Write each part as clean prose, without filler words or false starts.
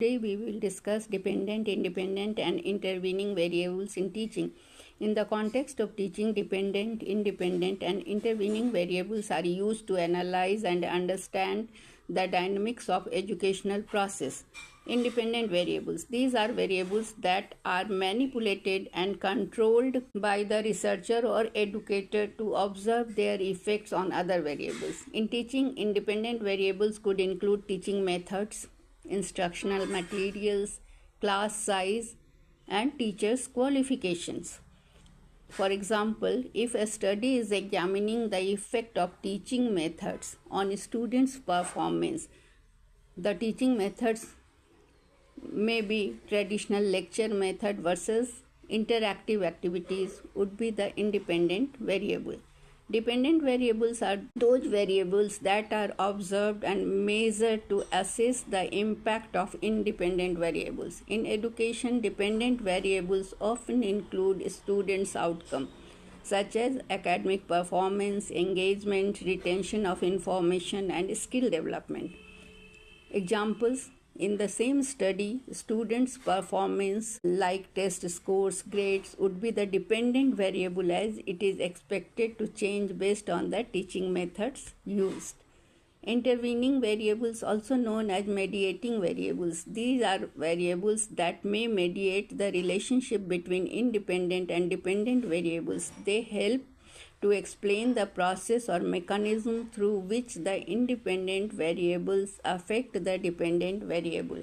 Today we will discuss dependent, independent and intervening variables in teaching. In the context of teaching, dependent, independent and intervening variables are used to analyze and understand the dynamics of educational process. Independent variables. These are variables that are manipulated and controlled by the researcher or educator to observe their effects on other variables. In teaching, independent variables could include teaching methods, instructional materials, class size, and teachers' qualifications. For example, if a study is examining the effect of teaching methods on students' performance, the teaching methods may be traditional lecture method versus interactive activities would be the independent variable. Dependent variables are those variables that are observed and measured to assess the impact of independent variables. In education, dependent variables often include students' outcome, such as academic performance, engagement, retention of information, and skill development. Examples: in the same study, students' performance like test scores, grades would be the dependent variable as it is expected to change based on the teaching methods used. Intervening variables, also known as mediating variables. These are variables that may mediate the relationship between independent and dependent variables. They help to explain the process or mechanism through which the independent variables affect the dependent variable.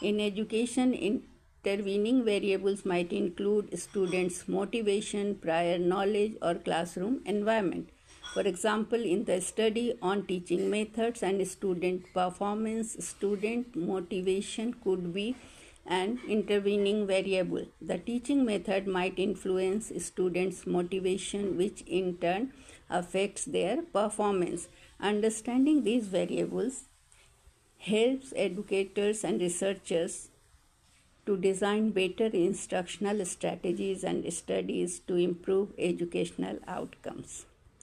In education, intervening variables might include students' motivation, prior knowledge, or classroom environment. For example, in the study on teaching methods and student performance, student motivation could be an intervening variable. The teaching method might influence students' motivation, which in turn affects their performance. Understanding these variables helps educators and researchers to design better instructional strategies and studies to improve educational outcomes.